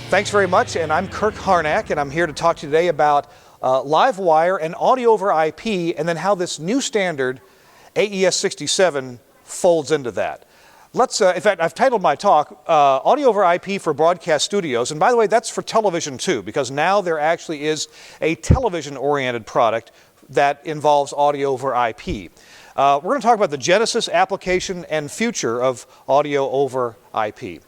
Thanks very much, and I'm Kirk Harnack, and I'm here to talk to you today about live wire and audio over IP, and then how this new standard, AES67, folds into that. Let's, in fact, I've titled my talk, Audio over IP for Broadcast Studios, and by the way, that's for television too, because now there actually is a television-oriented product that involves audio over IP. We're going to talk about the genesis, application, and future of audio over IP.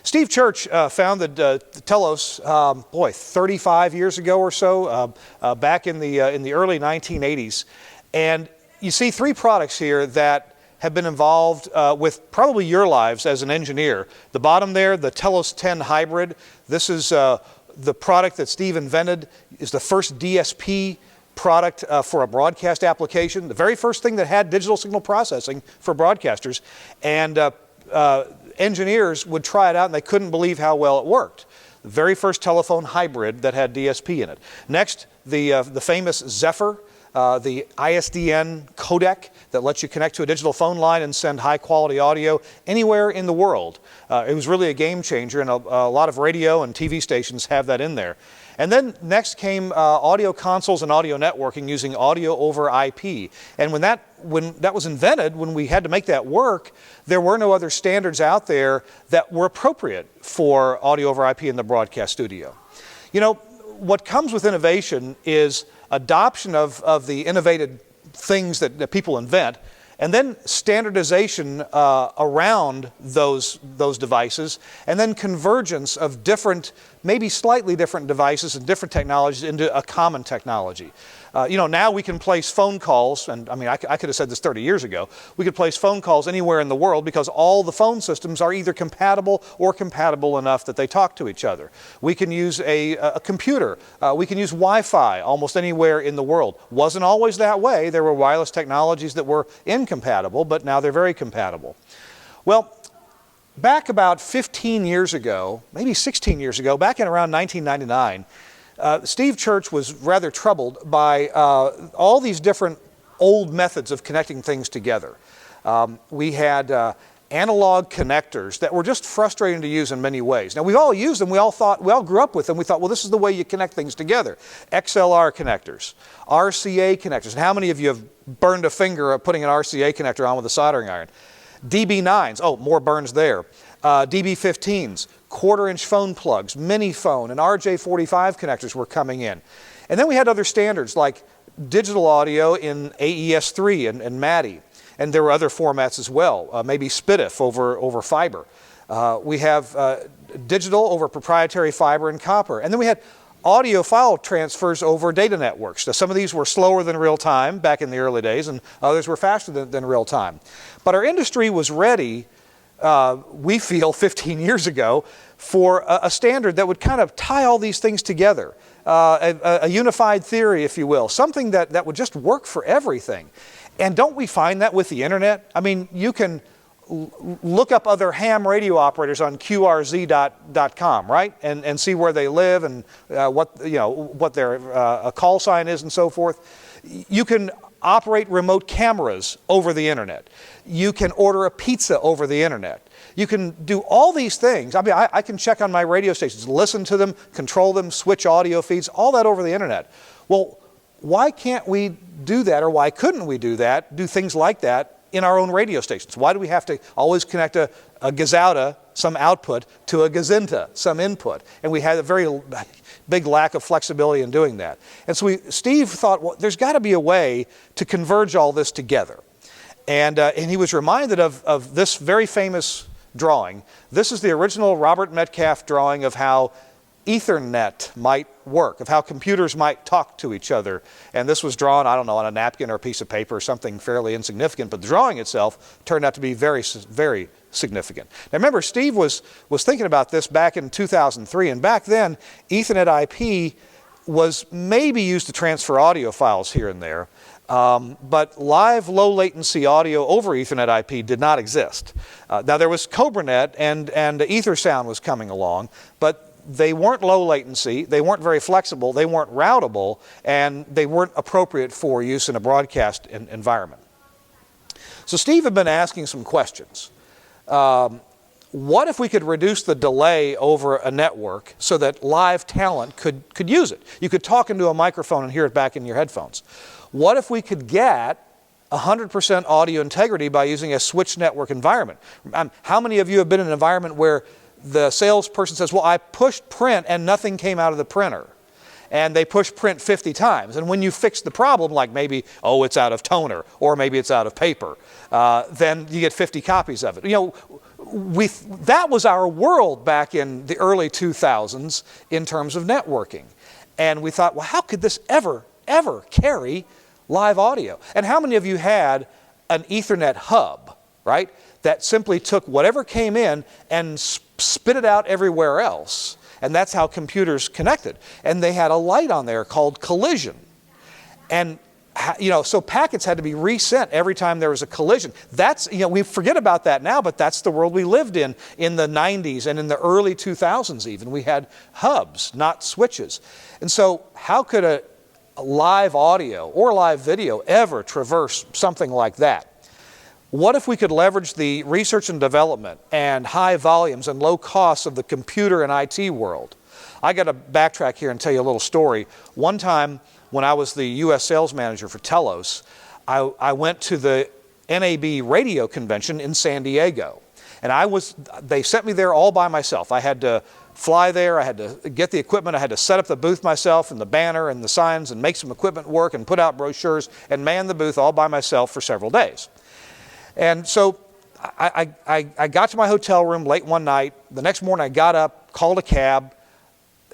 Steve Church founded Telos, 35 years ago or so, back in the early 1980s. And you see three products here that have been involved with probably your lives as an engineer. The bottom there, the Telos 10 Hybrid. This is the product that Steve invented, is the first DSP product for a broadcast application, the very first thing that had digital signal processing for broadcasters. And engineers would try it out and they couldn't believe how well it worked. The very first telephone hybrid that had DSP in it. Next, the famous Zephyr, the ISDN codec that lets you connect to a digital phone line and send high quality audio anywhere in the world. It was really a game changer, and a lot of radio and TV stations have that in there. And then next came audio consoles and audio networking using audio over IP. And when that was invented, when we had to make that work, there were no other standards out there that were appropriate for audio over IP in the broadcast studio. You know, what comes with innovation is adoption of the innovative things that people invent, and then standardization around those devices, and then convergence of different, maybe slightly different devices and different technologies into a common technology. You know, now we can place phone calls, and I mean, I could have said this 30 years ago, we could place phone calls anywhere in the world because all the phone systems are either compatible or compatible enough that they talk to each other. We can use a computer, we can use Wi-Fi almost anywhere in the world. Wasn't always that way. There were wireless technologies that were incompatible, but now they're very compatible. Well, back about 15 years ago, maybe 16 years ago, back in around 1999, Steve Church was rather troubled by all these different old methods of connecting things together. We had analog connectors that were just frustrating to use in many ways. Now, we've all used them, we all grew up with them, we thought, well, this is the way you connect things together. XLR connectors, RCA connectors, and how many of you have burned a finger putting an RCA connector on with a soldering iron? DB9s, oh, more burns there. DB15s, quarter-inch phone plugs, mini phone, and RJ45 connectors were coming in. And then we had other standards like digital audio in AES3 and MADI. And there were other formats as well, maybe SPDIF over fiber. We have digital over proprietary fiber and copper. And then we had audio file transfers over data networks. Now, some of these were slower than real time back in the early days, and others were faster than real time. But our industry was ready, we feel 15 years ago, for a standard that would kind of tie all these things together, a unified theory, if you will, something that would just work for everything. And don't we find that with the internet? I mean, you can look up other ham radio operators on QRZ.com, right? And see where they live and what their call sign is and so forth. You can operate remote cameras over the internet. You can order a pizza over the internet. You can do all these things. I mean, I can check on my radio stations, listen to them, control them, switch audio feeds, all that over the internet. Well, why can't we do that, or why couldn't we do things like that in our own radio stations? Why do we have to always connect a Gazauta, some output, to a Gazinta, some input? And we had a very big lack of flexibility in doing that. And so Steve thought, well, there's got to be a way to converge all this together. And he was reminded of this very famous drawing. This is the original Robert Metcalfe drawing of how Ethernet might work, of how computers might talk to each other. And this was drawn, I don't know, on a napkin or a piece of paper or something fairly insignificant, but the drawing itself turned out to be very, very significant. Now remember, Steve was thinking about this back in 2003, and back then, Ethernet IP was maybe used to transfer audio files here and there, but live low latency audio over Ethernet IP did not exist. Now there was CobraNet and EtherSound was coming along, but they weren't low latency, they weren't very flexible, they weren't routable, and they weren't appropriate for use in a broadcast environment. So Steve had been asking some questions. what if we could reduce the delay over a network so that live talent could use it? You could talk into a microphone and hear it back in your headphones. What if we could get 100% audio integrity by using a switched network environment? How many of you have been in an environment where the salesperson says, well, I pushed print and nothing came out of the printer? And they push print 50 times. And when you fix the problem, like maybe, oh, it's out of toner, or maybe it's out of paper, then you get 50 copies of it. You know, that was our world back in the early 2000s in terms of networking. And we thought, well, how could this ever carry live audio? And how many of you had an Ethernet hub, right, that simply took whatever came in and spit it out everywhere else? And that's how computers connected. And they had a light on there called collision. And you know, so packets had to be resent every time there was a collision. That's, you know, we forget about that now, but that's the world we lived in the 90s and in the early 2000s even. We had hubs, not switches. And so how could a live audio or live video ever traverse something like that? What if we could leverage the research and development and high volumes and low costs of the computer and IT world? I got to backtrack here and tell you a little story. One time when I was the U.S. sales manager for Telos, I went to the NAB radio convention in San Diego. And they sent me there all by myself. I had to fly there, I had to get the equipment, I had to set up the booth myself and the banner and the signs and make some equipment work and put out brochures and man the booth all by myself for several days. And so I got to my hotel room late one night. The next morning I got up, called a cab,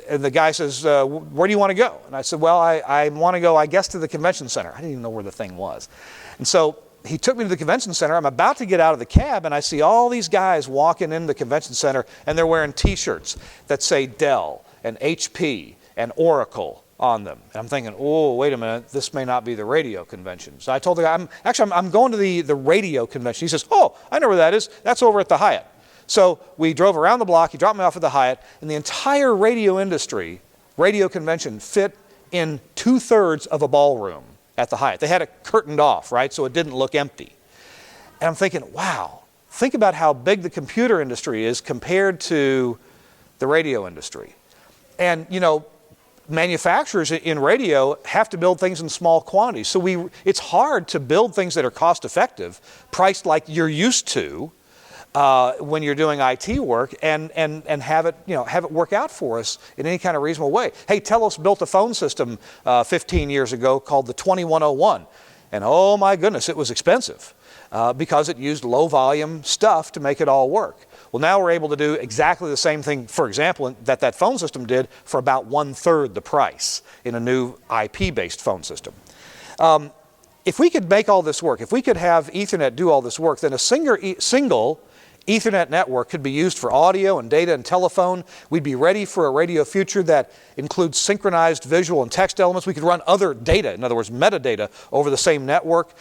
and the guy says, where do you want to go? And I said, well, I want to go, I guess, to the convention center. I didn't even know where the thing was. And so he took me to the convention center. I'm about to get out of the cab, and I see all these guys walking in the convention center, and they're wearing T-shirts that say Dell and HP and Oracle on them. And I'm thinking, oh, wait a minute, this may not be the radio convention. So I told the guy, I'm going to the radio convention. He says, oh, I know where that is. That's over at the Hyatt. So we drove around the block, he dropped me off at the Hyatt, and the entire radio industry, radio convention, fit in 2/3 of a ballroom at the Hyatt. They had it curtained off, right, so it didn't look empty. And I'm thinking, wow, think about how big the computer industry is compared to the radio industry. And, you know, manufacturers in radio have to build things in small quantities. So it's hard to build things that are cost effective, priced like you're used to, when you're doing IT work and have it work out for us in any kind of reasonable way. Hey, Telos built a phone system 15 years ago called the 2101. And oh my goodness, it was expensive because it used low volume stuff to make it all work. Well, now we're able to do exactly the same thing, for example, that phone system did for about 1/3 the price in a new IP-based phone system. If we could make all this work, if we could have Ethernet do all this work, then a single Ethernet network could be used for audio and data and telephone. We'd be ready for a radio future that includes synchronized visual and text elements. We could run other data, in other words, metadata, over the same network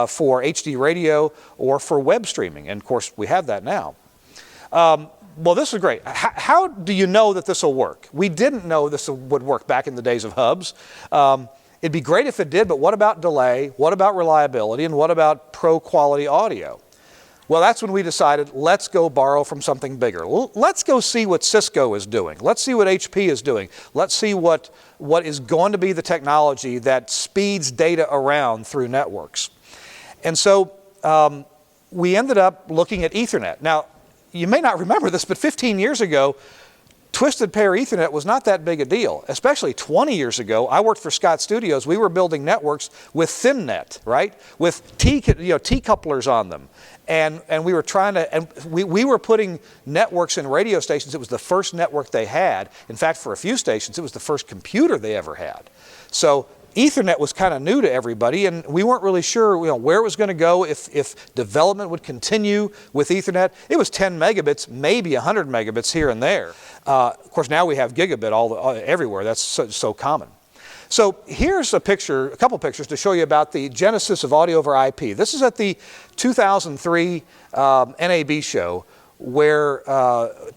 for HD radio or for web streaming. And of course, we have that now. Well, this is great. How do you know that this will work? We didn't know this would work back in the days of hubs. It'd be great if it did, but what about delay? What about reliability? And what about pro-quality audio? Well, that's when we decided, let's go borrow from something bigger. Let's go see what Cisco is doing. Let's see what HP is doing. Let's see what is going to be the technology that speeds data around through networks. And so we ended up looking at Ethernet. Now, you may not remember this, but 15 years ago, Twisted Pair Ethernet was not that big a deal. Especially 20 years ago, I worked for Scott Studios. We were building networks with ThinNet, right? With T-couplers on them. And we were trying to, and we were putting networks in radio stations. It was the first network they had. In fact, for a few stations, it was the first computer they ever had. So Ethernet was kind of new to everybody, and we weren't really sure where it was going to go, if development would continue with Ethernet. It was 10 megabits, maybe 100 megabits here and there. Of course, now we have gigabit everywhere. That's so common. So here's a couple pictures to show you about the genesis of audio over IP. This is at the 2003 NAB show where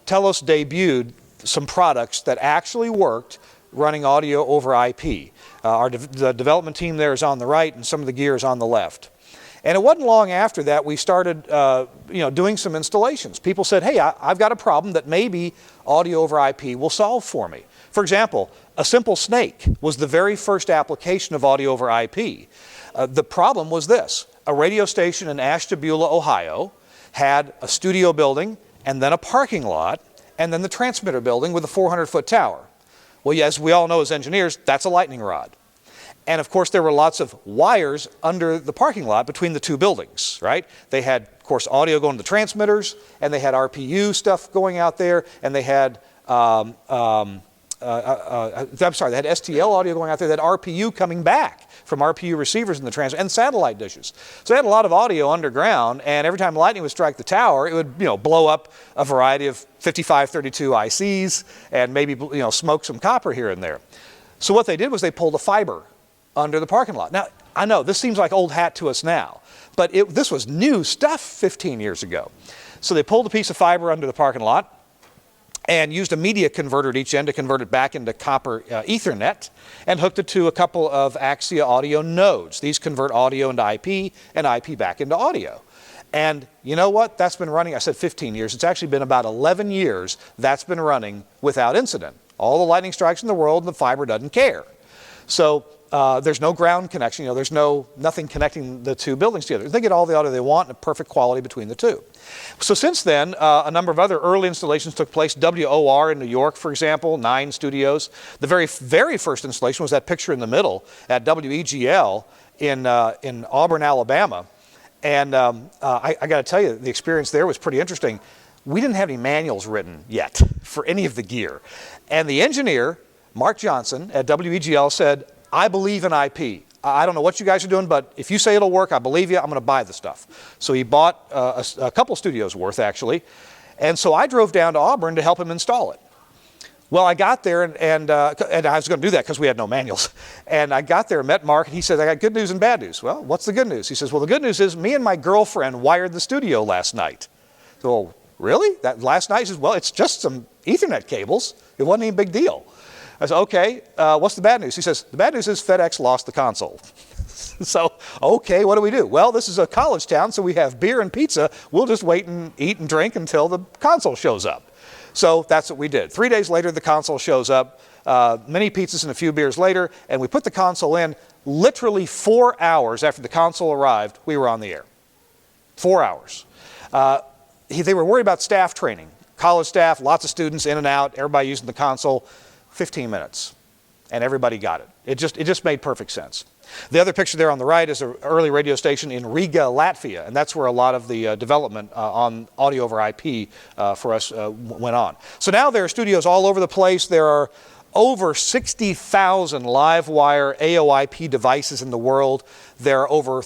Telos debuted some products that actually worked running audio over IP. The development team there is on the right and some of the gear is on the left. And it wasn't long after that we started doing some installations. People said, hey, I've got a problem that maybe audio over IP will solve for me. For example, a simple snake was the very first application of audio over IP. The problem was this. A radio station in Ashtabula, Ohio had a studio building and then a parking lot and then the transmitter building with a 400-foot tower. Well, as we all know as engineers, that's a lightning rod. And of course, there were lots of wires under the parking lot between the two buildings, right? They had, of course, audio going to the transmitters, and they had RPU stuff going out there, and they had, I'm sorry, they had STL audio going out there, they had RPU coming back from RPU receivers in the transmitter, and satellite dishes. So they had a lot of audio underground, and every time lightning would strike the tower, it would, blow up a variety of 5532 ICs, and maybe, smoke some copper here and there. So what they did was they pulled a fiber under the parking lot. Now, I know this seems like old hat to us now, but this was new stuff 15 years ago. So they pulled a piece of fiber under the parking lot and used a media converter at each end to convert it back into copper Ethernet and hooked it to a couple of Axia audio nodes. These convert audio into IP and IP back into audio. And you know what? That's been running, I said 15 years. It's actually been about 11 years that's been running without incident. All the lightning strikes in the world, and the fiber doesn't care. So there's no ground connection, there's nothing connecting the two buildings together. They get all the audio they want and perfect quality between the two. So since then, a number of other early installations took place. WOR in New York, for example, 9 studios. The very first installation was that picture in the middle at WEGL in Auburn, Alabama. And I got to tell you, the experience there was pretty interesting. We didn't have any manuals written yet for any of the gear. And the engineer, Mark Johnson at WEGL, said, I believe in IP. I don't know what you guys are doing, but if you say it'll work, I believe you, I'm going to buy the stuff. So he bought a couple studios worth, actually. And so I drove down to Auburn to help him install it. Well, I got there, and I was going to do that because we had no manuals. And I got there and met Mark, and he said, I got good news and bad news. Well, what's the good news? He says, well, the good news is me and my girlfriend wired the studio last night. So, really? That last night? He says, well, it's just some Ethernet cables. It wasn't any big deal. I said, okay, what's the bad news? He says, the bad news is FedEx lost the console. So, okay, what do we do? Well, this is a college town, so we have beer and pizza. We'll just wait and eat and drink until the console shows up. So that's what we did. 3 days later, the console shows up, many pizzas and a few beers later, and we put the console in. Literally 4 hours after the console arrived, we were on the air. 4 hours. They were worried about staff training. College staff, lots of students in and out, everybody using the console. 15 minutes, and everybody got it. It just made perfect sense. The other picture there on the right is an early radio station in Riga, Latvia, and that's where a lot of the development on audio over IP for us went on. So now there are studios all over the place. There are over 60,000 live wire AoIP devices in the world. There's over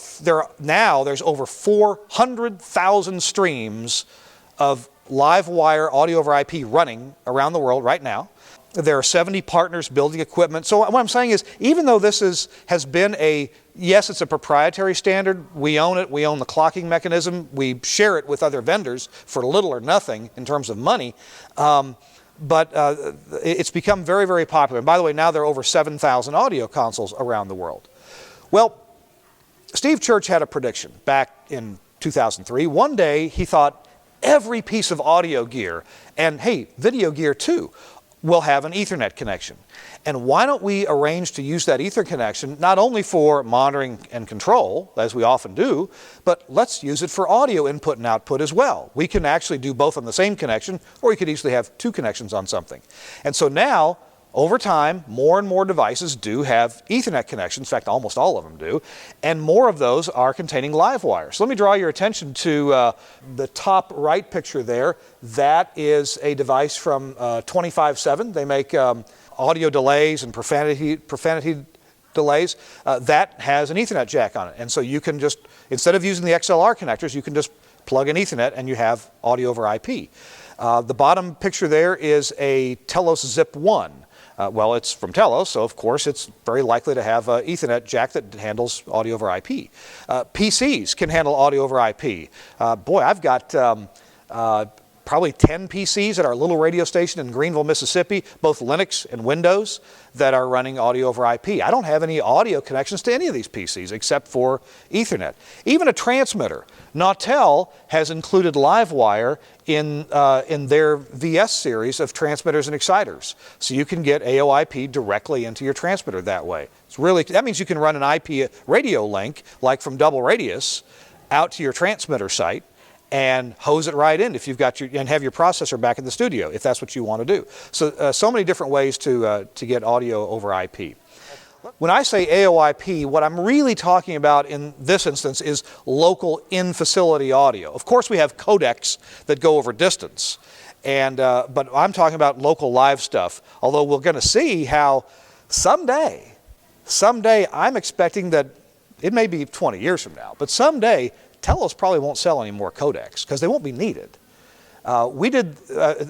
400,000 streams of live wire audio over IP running around the world right now. There are 70 partners building equipment. So what I'm saying is, even though this has been yes, it's a proprietary standard, we own it, we own the clocking mechanism, we share it with other vendors for little or nothing in terms of money, but it's become very, very popular. And by the way, now there are over 7,000 audio consoles around the world. Well, Steve Church had a prediction back in 2003. One day he thought every piece of audio gear, and hey, video gear too, will have an Ethernet connection. And why don't we arrange to use that Ether connection not only for monitoring and control, as we often do, but let's use it for audio input and output as well. We can actually do both on the same connection, or you could easily have 2 connections on something. And so now, over time, more and more devices do have Ethernet connections. In fact, almost all of them do. And more of those are containing live wires. So let me draw your attention to the top right picture there. That is a device from 25/7. They make audio delays and profanity delays. That has an Ethernet jack on it. And so you can just, instead of using the XLR connectors, you can just plug in Ethernet and you have audio over IP. The bottom picture there is a Telos Zip 1. Well, it's from Telos, so of course it's very likely to have an Ethernet jack that handles audio over IP. PCs can handle audio over IP. Boy, I've got probably 10 PCs at our little radio station in Greenville, Mississippi, both Linux and Windows, that are running audio over IP. I don't have any audio connections to any of these PCs except for Ethernet. Even a transmitter. Nautel has included LiveWire in their VS series of transmitters and exciters. So you can get AoIP directly into your transmitter that way. That means you can run an IP radio link, like from double radius, out to your transmitter site and hose it right in if you've got and have your processor back in the studio, if that's what you want to do. So, so many different ways to get audio over IP. When I say AoIP, what I'm really talking about in this instance is local in-facility audio. Of course, we have codecs that go over distance, but I'm talking about local live stuff. Although we're going to see how someday I'm expecting that, it may be 20 years from now, but someday Telos probably won't sell any more codecs because they won't be needed.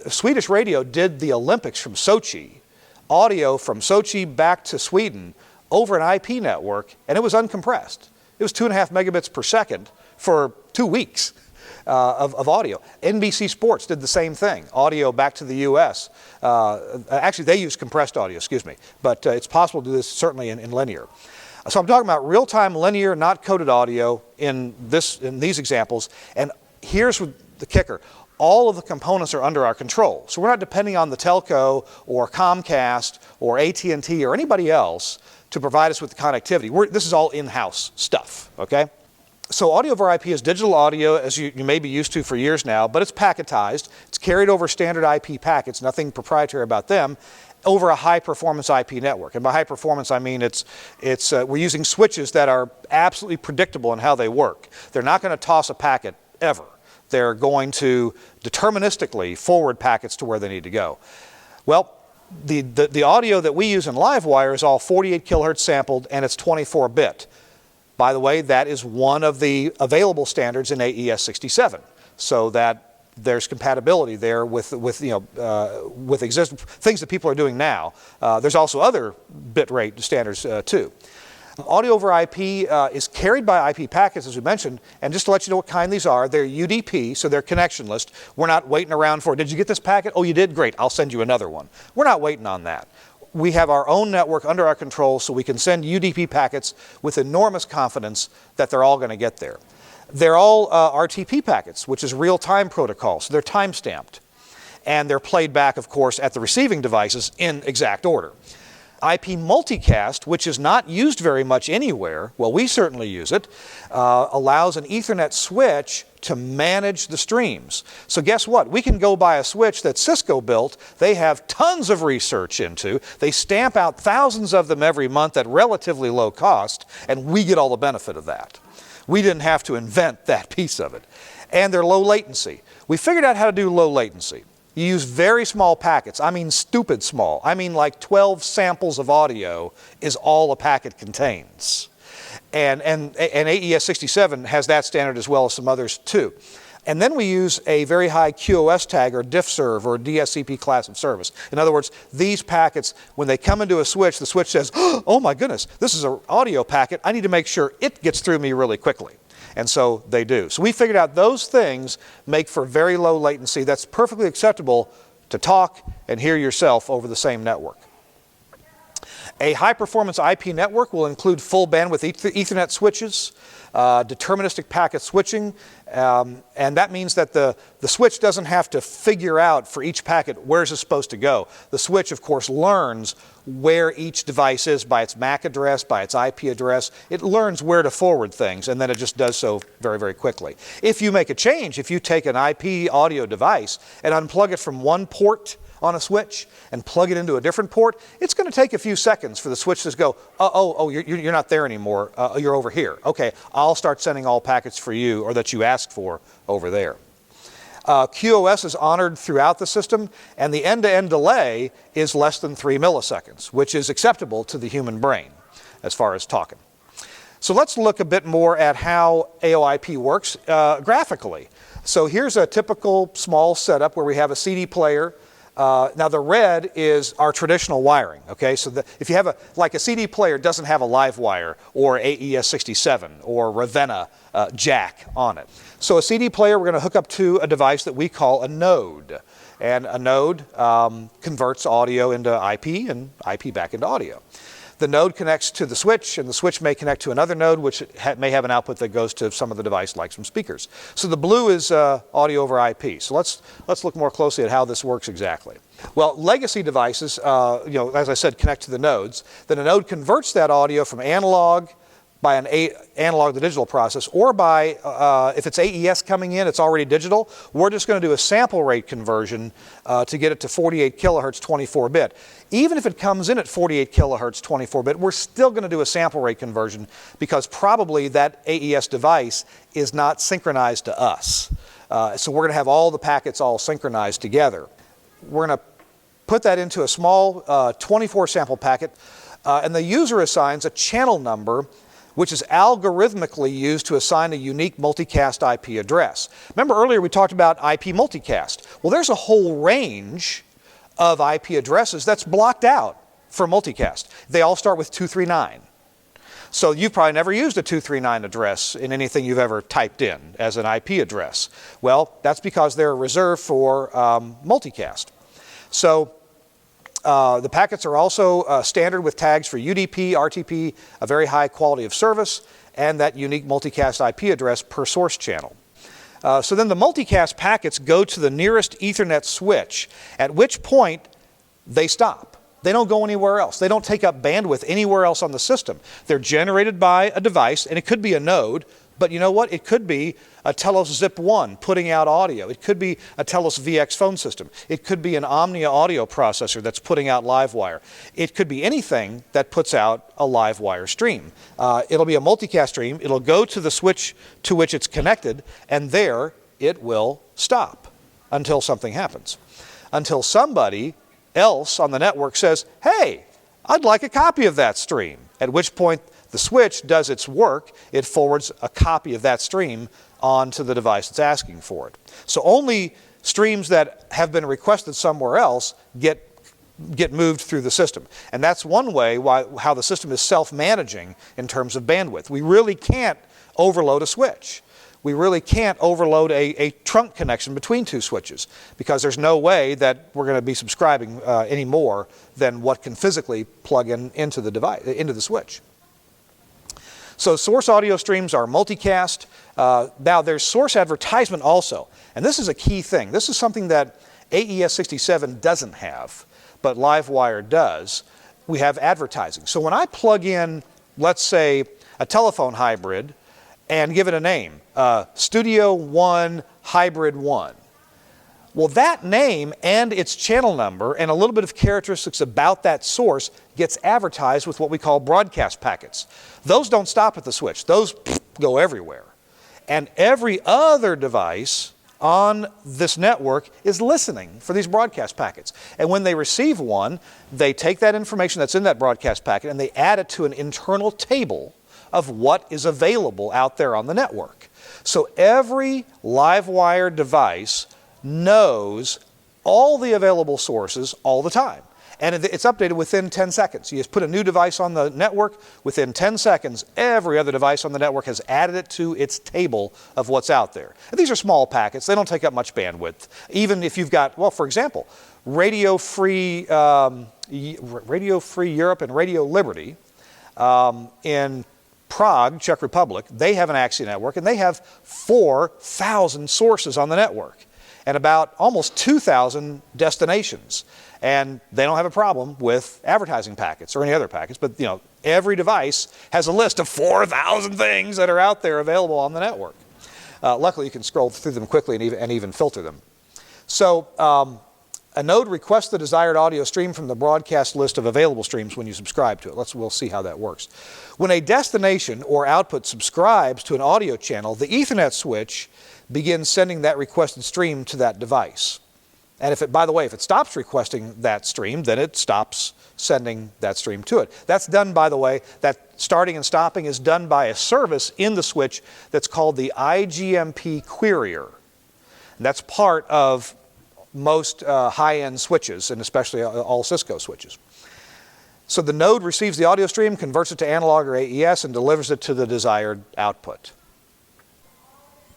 Swedish radio did the Olympics from Sochi, audio from Sochi back to Sweden over an IP network, and it was uncompressed. It was 2.5 megabits per second for 2 weeks of audio. NBC Sports did the same thing, audio back to the US. Actually, they use compressed audio, excuse me, but it's possible to do this certainly in linear. So I'm talking about real-time linear, not coded audio in these examples. And here's the kicker. All of the components are under our control. So we're not depending on the telco or Comcast or AT&T or anybody else to provide us with the connectivity. This is all in-house stuff, okay? So audio over IP is digital audio, as you may be used to for years now, but it's packetized. It's carried over standard IP packets, nothing proprietary about them, over a high-performance IP network. And by high performance, I mean we're using switches that are absolutely predictable in how they work. They're not going to toss a packet ever. They're going to deterministically forward packets to where they need to go. Well, the audio that we use in LiveWire is all 48 kilohertz sampled, and it's 24-bit. By the way, that is one of the available standards in AES67, so that there's compatibility there with existing things that people are doing now. There's also other bitrate standards too. Audio over IP is carried by IP packets, as we mentioned, and just to let you know what kind these are, they're UDP, so they're connectionless. We're not waiting around for, did you get this packet? Oh, you did? Great, I'll send you another one. We're not waiting on that. We have our own network under our control, so we can send UDP packets with enormous confidence that they're all going to get there. They're all RTP packets, which is real-time protocol, so they're time-stamped. And they're played back, of course, at the receiving devices in exact order. IP multicast, which is not used very much anywhere, well, we certainly use it, allows an Ethernet switch to manage the streams. So guess what? We can go buy a switch that Cisco built. They have tons of research into. They stamp out thousands of them every month at relatively low cost, and we get all the benefit of that. We didn't have to invent that piece of it. And they're low latency. We figured out how to do low latency. You use very small packets. I mean stupid small. I mean like 12 samples of audio is all a packet contains. And AES67 has that standard as well as some others too. And then we use a very high QoS tag or diffserv or DSCP class of service. In other words, these packets, when they come into a switch, the switch says, oh my goodness, this is an audio packet. I need to make sure it gets through me really quickly. And so they do. So we figured out those things make for very low latency that's perfectly acceptable to talk and hear yourself over the same network. A high-performance IP network will include full bandwidth Ethernet switches, deterministic packet switching, and that means that the switch doesn't have to figure out for each packet where's it supposed to go. The switch, of course, learns where each device is by its MAC address, by its IP address. It learns where to forward things, and then it just does so very, very quickly. If you make a change, if you take an IP audio device and unplug it from one port on a switch and plug it into a different port, it's going to take a few seconds for the switch to go, you're not there anymore, you're over here. Okay, I'll start sending all packets for you or that you asked for over there. QoS is honored throughout the system, and the end-to-end delay is less than 3 milliseconds, which is acceptable to the human brain as far as talking. So let's look a bit more at how AoIP works graphically. So here's a typical small setup where we have a CD player, Now the red is our traditional wiring, okay? So if you have like a CD player doesn't have a live wire or AES67 or Ravenna jack on it. So a CD player we're going to hook up to a device that we call a node. And a node converts audio into IP and IP back into audio. The node connects to the switch, and the switch may connect to another node, which may have an output that goes to some of the device, like some speakers. So the blue is audio over IP. So let's look more closely at how this works exactly. Well, legacy devices, as I said, connect to the nodes. Then a node converts that audio from analog by an analog to digital process, or by, if it's AES coming in, it's already digital, we're just going to do a sample rate conversion to get it to 48 kilohertz 24-bit. Even if it comes in at 48 kilohertz 24-bit, we're still going to do a sample rate conversion because probably that AES device is not synchronized to us. So we're going to have all the packets all synchronized together. We're going to put that into a small 24 sample packet, and the user assigns a channel number which is algorithmically used to assign a unique multicast IP address. Remember earlier we talked about IP multicast. Well, there's a whole range of IP addresses that's blocked out for multicast. They all start with 239. So you've probably never used a 239 address in anything you've ever typed in as an IP address. Well, that's because they're reserved for multicast. So the packets are also standard with tags for UDP, RTP, a very high quality of service, and that unique multicast IP address per source channel. So then the multicast packets go to the nearest Ethernet switch, at which point they stop. They don't go anywhere else. They don't take up bandwidth anywhere else on the system. They're generated by a device, and it could be a node, but you know what? It could be a Telos Zip 1 putting out audio. It could be a Telos VX phone system. It could be an Omnia audio processor that's putting out live wire. It could be anything that puts out a live wire stream. It'll be a multicast stream. It'll go to the switch to which it's connected, and there it will stop until something happens. Until somebody else on the network says, hey, I'd like a copy of that stream, at which point the switch does its work. It forwards a copy of that stream onto the device that's asking for it. So only streams that have been requested somewhere else get moved through the system. And that's one way how the system is self-managing in terms of bandwidth. We really can't overload a switch. We really can't overload a trunk connection between two switches because there's no way that we're going to be subscribing any more than what can physically plug into the device, into the switch. So source audio streams are multicast. Now there's source advertisement also, and this is a key thing. This is something that AES67 doesn't have, but LiveWire does. We have advertising. So when I plug in, let's say, a telephone hybrid and give it a name, Studio 1 Hybrid 1. Well, that name and its channel number and a little bit of characteristics about that source gets advertised with what we call broadcast packets. Those don't stop at the switch. Those go everywhere. And every other device on this network is listening for these broadcast packets. And when they receive one, they take that information that's in that broadcast packet and they add it to an internal table of what is available out there on the network. So every LiveWire device knows all the available sources all the time. And it's updated within 10 seconds. You just put a new device on the network, within 10 seconds, every other device on the network has added it to its table of what's out there. And these are small packets. They don't take up much bandwidth. Even if you've got, well, for example, Radio Free Europe and Radio Liberty in Prague, Czech Republic, they have an Axia network, and they have 4,000 sources on the network and about almost 2,000 destinations. And they don't have a problem with advertising packets or any other packets, but you know, every device has a list of 4,000 things that are out there available on the network. Luckily, you can scroll through them quickly and even filter them. So a node requests the desired audio stream from the broadcast list of available streams when you subscribe to it. We'll see how that works. When a destination or output subscribes to an audio channel, the Ethernet switch begins sending that requested stream to that device. And if it, by the way, if it stops requesting that stream, then it stops sending that stream to it. That's done, by the way, that starting and stopping is done by a service in the switch that's called the IGMP querier. And that's part of most high-end switches, and especially all Cisco switches. So the node receives the audio stream, converts it to analog or AES, and delivers it to the desired output.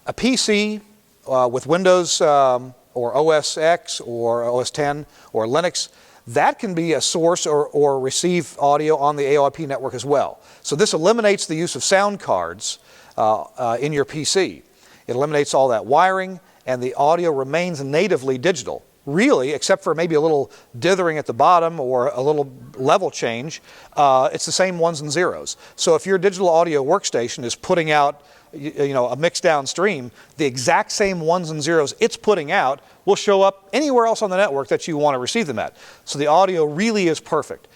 A PC with Windows or OS X or OS X or Linux, that can be a source or receive audio on the AoIP network as well. So this eliminates the use of sound cards in your PC. It eliminates all that wiring, and the audio remains natively digital. Really, except for maybe a little dithering at the bottom or a little level change, it's the same ones and zeros. So if your digital audio workstation is putting out a mix downstream, the exact same ones and zeros it's putting out will show up anywhere else on the network that you want to receive them at. So the audio really is perfect.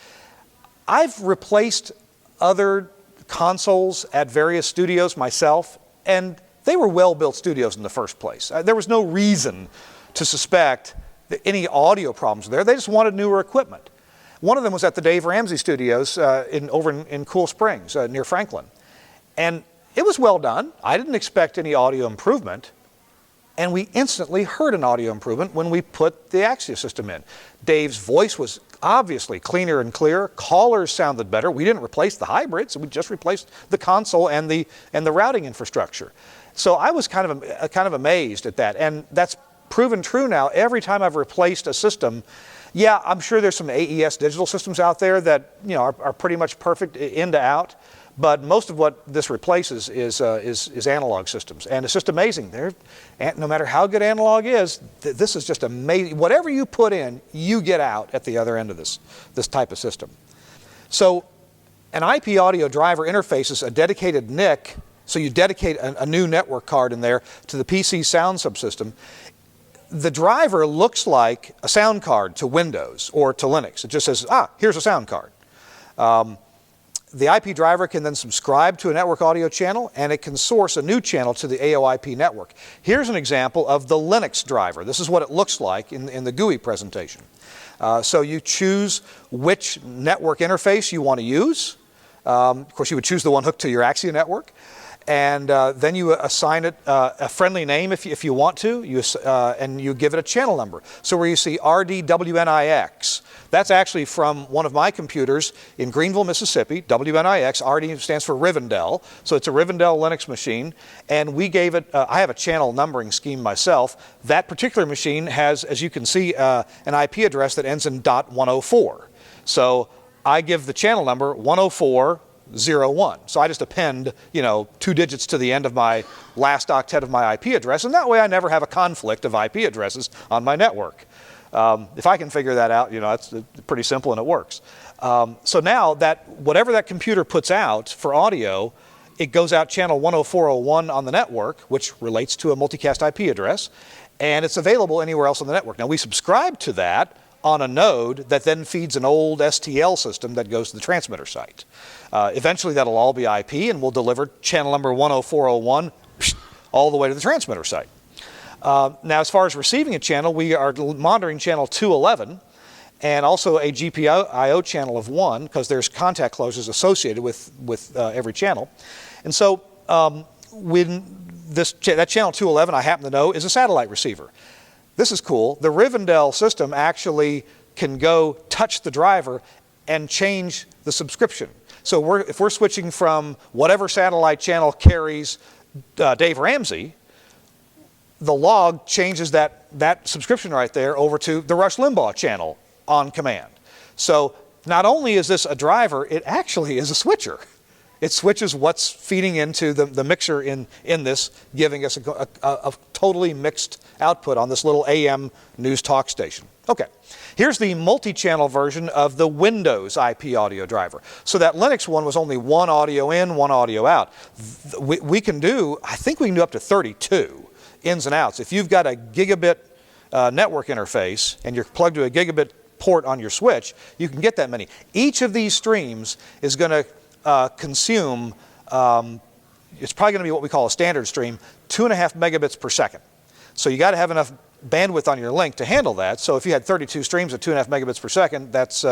I've replaced other consoles at various studios myself, and they were well-built studios in the first place. There was no reason to suspect that any audio problems were there. They just wanted newer equipment. One of them was at the Dave Ramsey Studios over in Cool Springs near Franklin. And it was well done. I didn't expect any audio improvement. And we instantly heard an audio improvement when we put the Axia system in. Dave's voice was obviously cleaner and clearer. Callers sounded better. We didn't replace the hybrids. We just replaced the console and the routing infrastructure. So I was kind of amazed at that. And that's proven true now. Every time I've replaced a system, yeah, I'm sure there's some AES digital systems out there that are pretty much perfect in to out. But most of what this replaces is analog systems, and it's just amazing. No matter how good analog is, this is just amazing. Whatever you put in, you get out at the other end of this type of system. So, an IP audio driver interfaces a dedicated NIC. So you dedicate a new network card in there to the PC sound subsystem. The driver looks like a sound card to Windows or to Linux. It just says, here's a sound card. The IP driver can then subscribe to a network audio channel, and it can source a new channel to the AoIP network. Here's an example of the Linux driver. This is what it looks like in the GUI presentation. So you choose which network interface you want to use. Of course, you would choose the one hooked to your Axia network. And then you assign it a friendly name if you want to, and you give it a channel number. So where you see RDWNIX, that's actually from one of my computers in Greenville, Mississippi, WNIX. RD stands for Rivendell, so it's a Rivendell Linux machine. And we gave it, I have a channel numbering scheme myself. That particular machine has, as you can see, an IP address that ends in .104. So I give the channel number 104. 01. So I just append, 2 digits to the end of my last octet of my IP address, and that way I never have a conflict of IP addresses on my network. If I can figure that out, it's pretty simple and it works. So now that whatever that computer puts out for audio, it goes out channel 10401 on the network, which relates to a multicast IP address, and it's available anywhere else on the network. Now we subscribe to that on a node that then feeds an old STL system that goes to the transmitter site. Eventually that'll all be IP, and we'll deliver channel number 10401 all the way to the transmitter site. Now as far as receiving a channel, we are monitoring channel 211 and also a GPIO channel of 1, because there's contact closures associated with every channel. And so when that channel 211, I happen to know, is a satellite receiver. This is cool. The Rivendell system actually can go touch the driver and change the subscription. So if we're switching from whatever satellite channel carries Dave Ramsey, the log changes that subscription right there over to the Rush Limbaugh channel on command. So not only is this a driver, it actually is a switcher. It switches what's feeding into the mixer in this, giving us a totally mixed output on this little AM news talk station. Okay, here's the multi-channel version of the Windows IP audio driver. So that Linux one was only one audio in, one audio out. We can do, I think we can do up to 32 ins and outs. If you've got a gigabit network interface and you're plugged to a gigabit port on your switch, you can get that many. Each of these streams is going to consume, it's probably going to be what we call a standard stream, 2.5 megabits per second. So you got to have enough bandwidth on your link to handle that. So if you had 32 streams at 2.5 megabits per second, that's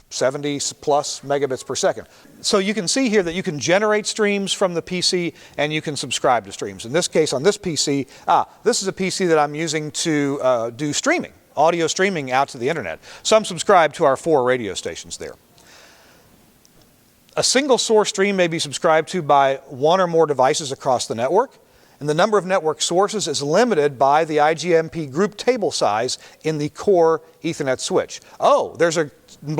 70 plus megabits per second. So you can see here that you can generate streams from the PC and you can subscribe to streams. In this case, on this PC, this is a PC that I'm using to do streaming, audio streaming out to the internet. So I'm subscribed to our 4 radio stations there. A single source stream may be subscribed to by 1 or more devices across the network, and the number of network sources is limited by the IGMP group table size in the core Ethernet switch. Oh, there's a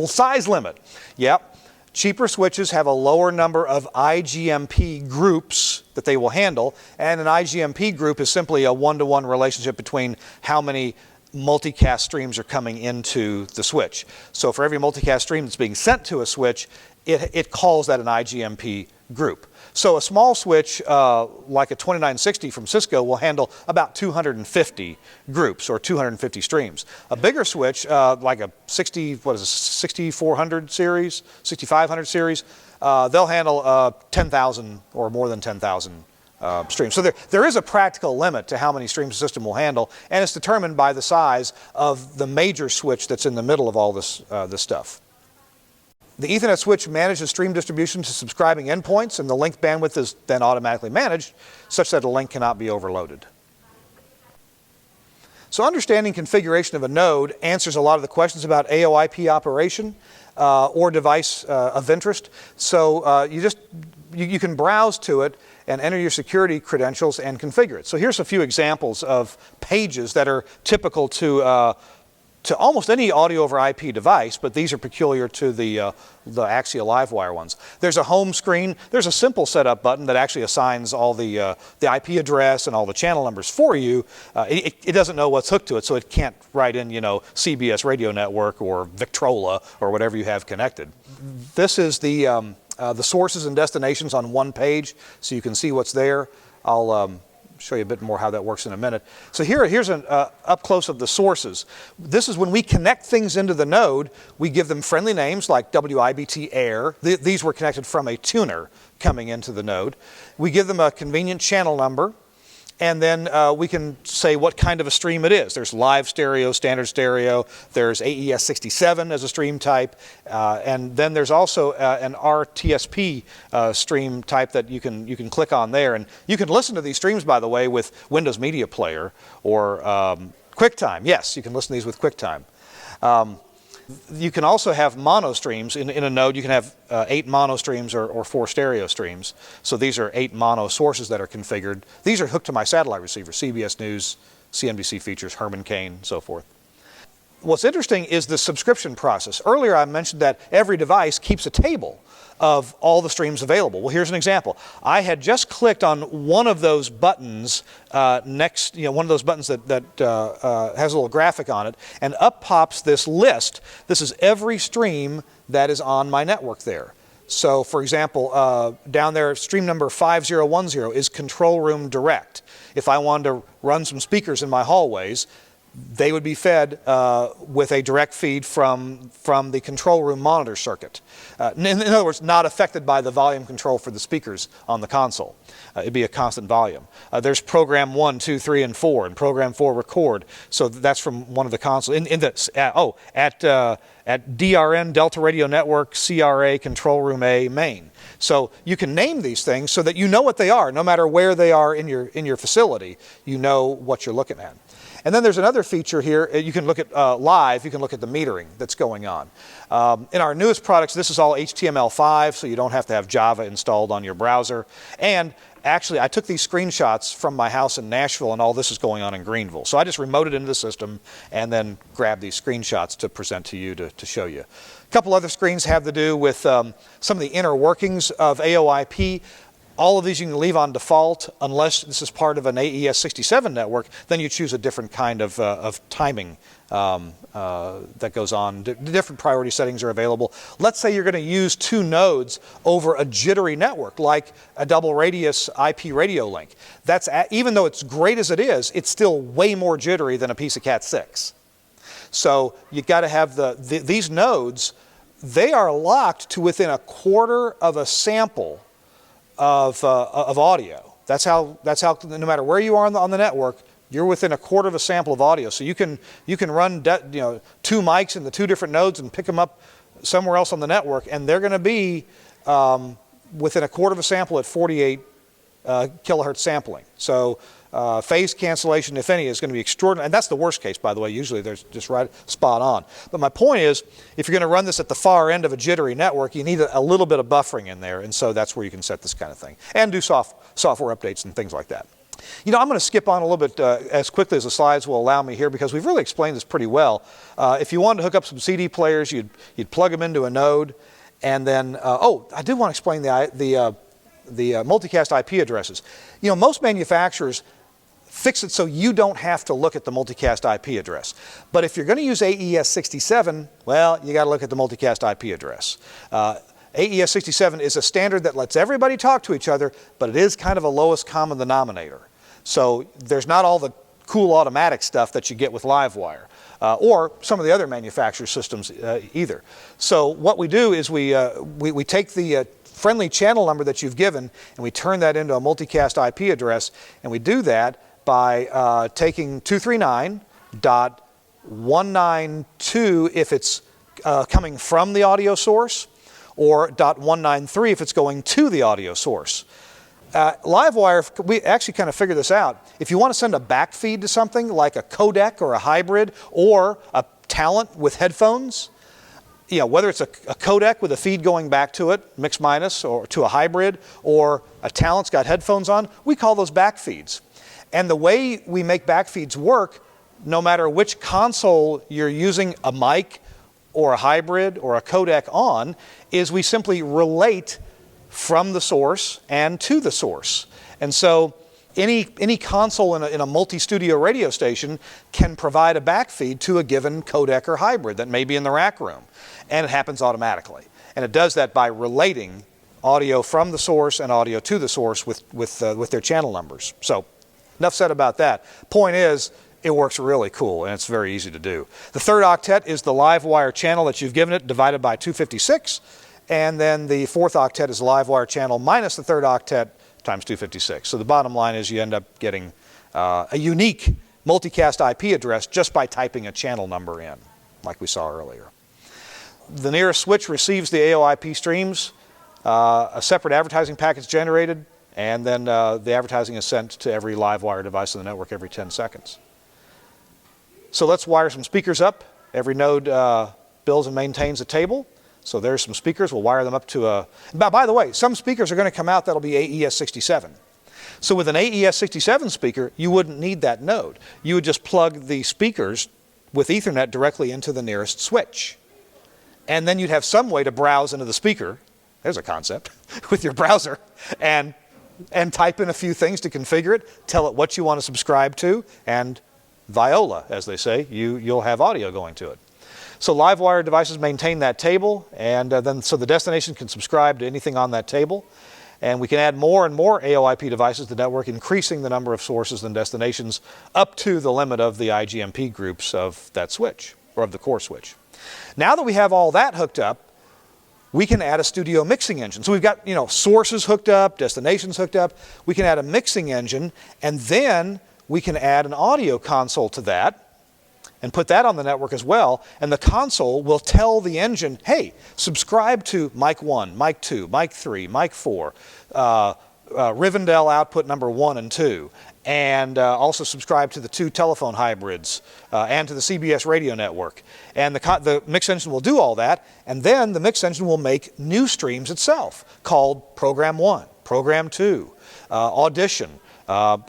size limit. Yep. Cheaper switches have a lower number of IGMP groups that they will handle, and an IGMP group is simply a one-to-one relationship between how many multicast streams are coming into the switch. So for every multicast stream that's being sent to a switch, it calls that an IGMP group. So a small switch like a 2960 from Cisco will handle about 250 groups or 250 streams. A bigger switch like a 6400 series, 6500 series, they'll handle 10,000 or more than 10,000 streams. So there is a practical limit to how many streams the system will handle, and it's determined by the size of the major switch that's in the middle of all this stuff. The Ethernet switch manages stream distribution to subscribing endpoints, and the link bandwidth is then automatically managed such that a link cannot be overloaded. So understanding configuration of a node answers a lot of the questions about AoIP operation or device of interest. So you can browse to it and enter your security credentials and configure it. So here's a few examples of pages that are typical to almost any audio over IP device, but these are peculiar to the Axia Livewire ones. There's a home screen. There's a simple setup button that actually assigns all the IP address and all the channel numbers for you. It doesn't know what's hooked to it, so it can't write in, CBS radio network or Victrola or whatever you have connected. This is the sources and destinations on one page, so you can see what's there. I'll show you a bit more how that works in a minute. So here's an up close of the sources. This is when we connect things into the node, we give them friendly names like WIBT Air. These were connected from a tuner coming into the node. We give them a convenient channel number, and then we can say what kind of a stream it is. There's live stereo, standard stereo, there's AES67 as a stream type, and then there's also an RTSP stream type that you can click on there. And you can listen to these streams, by the way, with Windows Media Player or QuickTime. Yes, you can listen to these with QuickTime. You can also have mono streams. In a node, you can have 8 mono streams or 4 stereo streams. So these are 8 mono sources that are configured. These are hooked to my satellite receiver, CBS News, CNBC Features, Herman Cain, so forth. What's interesting is the subscription process. Earlier I mentioned that every device keeps a table of all the streams available. Well, here's an example. I had just clicked on one of those buttons one of those buttons that has a little graphic on it, and up pops this list. This is every stream that is on my network there. So, for example, down there, stream number 5010 is Control Room Direct. If I wanted to run some speakers in my hallways, they would be fed with a direct feed from the control room monitor circuit. In other words, not affected by the volume control for the speakers on the console. It'd be a constant volume. There's program 1, 2, 3, and 4, and program 4 record. So that's from one of the consoles. At DRN, Delta Radio Network, CRA, Control Room A, main. So you can name these things so that you know what they are. No matter where they are in your facility, you know what you're looking at. And then there's another feature here. You can look at live. You can look at the metering that's going on. In our newest products, this is all HTML5, so you don't have to have Java installed on your browser. And actually, I took these screenshots from my house in Nashville, and all this is going on in Greenville. So I just remoted into the system and then grabbed these screenshots to present to you to show you. A couple other screens have to do with some of the inner workings of AoIP. All of these you can leave on default unless this is part of an AES67 network. Then you choose a different kind of timing that goes on. Different priority settings are available. Let's say you're going to use 2 nodes over a jittery network like a double radius IP radio link. Even though it's great as it is, it's still way more jittery than a piece of Cat6. So you've got to have these nodes. They are locked to within a quarter of a sample of audio. That's how no matter where you are on the network, you're within a quarter of a sample of audio. So you can run 2 mics in the 2 different nodes and pick them up somewhere else on the network, and they're going to be within a quarter of a sample at 48 kilohertz sampling. So phase cancellation, if any, is going to be extraordinary. And that's the worst case, by the way. Usually they're just right spot on. But my point is, if you're going to run this at the far end of a jittery network, you need a little bit of buffering in there. And so that's where you can set this kind of thing. And do software updates and things like that. You know, I'm going to skip on a little bit as quickly as the slides will allow me here, because we've really explained this pretty well. If you wanted to hook up some CD players, you'd plug them into a node. And then, I did want to explain the multicast IP addresses. You know, most manufacturers fix it so you don't have to look at the multicast IP address. But if you're going to use AES67, well, you got to look at the multicast IP address. AES67 is a standard that lets everybody talk to each other, but it is kind of a lowest common denominator. So there's not all the cool automatic stuff that you get with Livewire, or some of the other manufacturer systems either. So what we do is we take the friendly channel number that you've given, and we turn that into a multicast IP address, and we do that by taking 239.192 if it's coming from the audio source, or .193 if it's going to the audio source. Livewire, we actually kind of figured this out. If you want to send a backfeed to something like a codec or a hybrid or a talent with headphones, you know, whether it's a codec with a feed going back to it, mix minus, or to a hybrid, or a talent's got headphones on, we call those backfeeds. And the way we make backfeeds work, no matter which console you're using a mic or a hybrid or a codec on, is we simply relate from the source and to the source. And so any console in a multi-studio radio station can provide a backfeed to a given codec or hybrid that may be in the rack room. And it happens automatically. And it does that by relating audio from the source and audio to the source with their channel numbers. So enough said about that. Point is, it works really cool, and it's very easy to do. The third octet is the Livewire channel that you've given it, divided by 256. And then the fourth octet is the Livewire channel minus the third octet times 256. So the bottom line is you end up getting a unique multicast IP address just by typing a channel number in, like we saw earlier. The nearest switch receives the AoIP streams, a separate advertising packet's generated, and then the advertising is sent to every Livewire device on the network every 10 seconds. So let's wire some speakers up. Every node builds and maintains a table. So there's some speakers. We'll wire them up to a... By the way, some speakers are going to come out that'll be AES67. So with an AES67 speaker, you wouldn't need that node. You would just plug the speakers with Ethernet directly into the nearest switch. And then you'd have some way to browse into the speaker. There's a concept. With your browser. And type in a few things to configure it. Tell it what you want to subscribe to. And viola, as they say, you'll have audio going to it. So Livewire devices maintain that table, and then so the destination can subscribe to anything on that table. And we can add more and more AoIP devices to the network, increasing the number of sources and destinations up to the limit of the IGMP groups of that switch, or of the core switch. Now that we have all that hooked up, we can add a studio mixing engine. So we've got, you know, sources hooked up, destinations hooked up. We can add a mixing engine, and then we can add an audio console to that and put that on the network as well. And the console will tell the engine, hey, subscribe to mic 1, mic 2, mic 3, mic 4, Rivendell output number 1 and 2, and also subscribe to the 2 telephone hybrids and to the CBS radio network. And the mix engine will do all that, and then the mix engine will make new streams itself called Program 1, Program 2, Audition,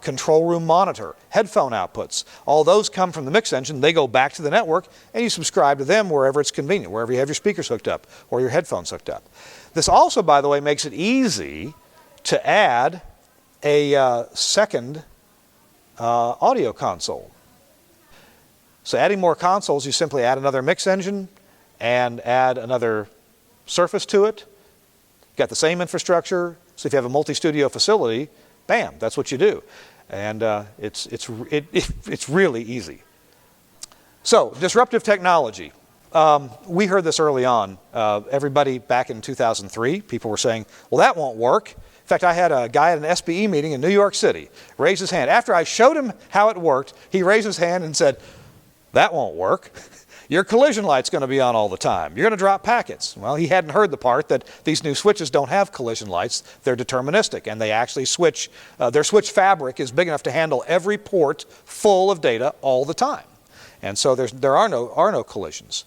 control room monitor, headphone outputs. All those come from the mix engine. They go back to the network, and you subscribe to them wherever it's convenient, wherever you have your speakers hooked up or your headphones hooked up. This also, by the way, makes it easy to add a second audio console. So adding more consoles, you simply add another mix engine and add another surface to it. Got the same infrastructure. So if you have a multi-studio facility, bam, that's what you do. And it's really easy. So, disruptive technology. We heard this early on. Everybody back in 2003, people were saying, well, that won't work. In fact, I had a guy at an SBE meeting in New York City raise his hand. After I showed him how it worked, he raised his hand and said, That won't work. Your collision light's going to be on all the time. You're going to drop packets. Well, he hadn't heard the part that these new switches don't have collision lights. They're deterministic, and they actually switch. Their switch fabric is big enough to handle every port full of data all the time. And so there are no collisions.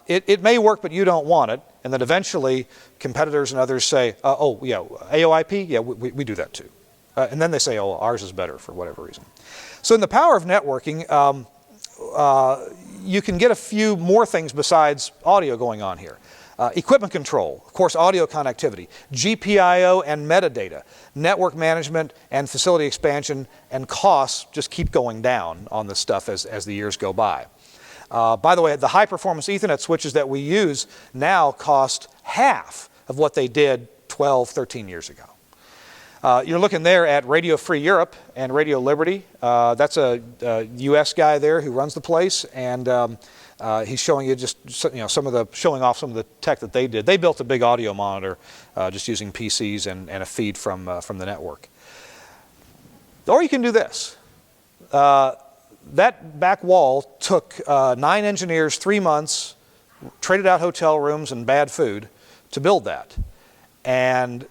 It may work, but you don't want it. And then eventually, competitors and others say, oh, yeah, AoIP, yeah, we do that too. And then they say, oh, ours is better for whatever reason. So in the power of networking, you can get a few more things besides audio going on here. Equipment control, of course, audio connectivity, GPIO and metadata, network management and facility expansion, and costs just keep going down on this stuff as the years go by. By the way, the high-performance Ethernet switches that we use now cost half of what they did 12, 13 years ago. You're looking there at Radio Free Europe and Radio Liberty. That's a U.S. guy there who runs the place, and he's showing you just showing off some of the tech that they did. They built a big audio monitor just using PCs and a feed from the network. Or you can do this. That back wall took 9 engineers, 3 months, traded out hotel rooms and bad food to build that, and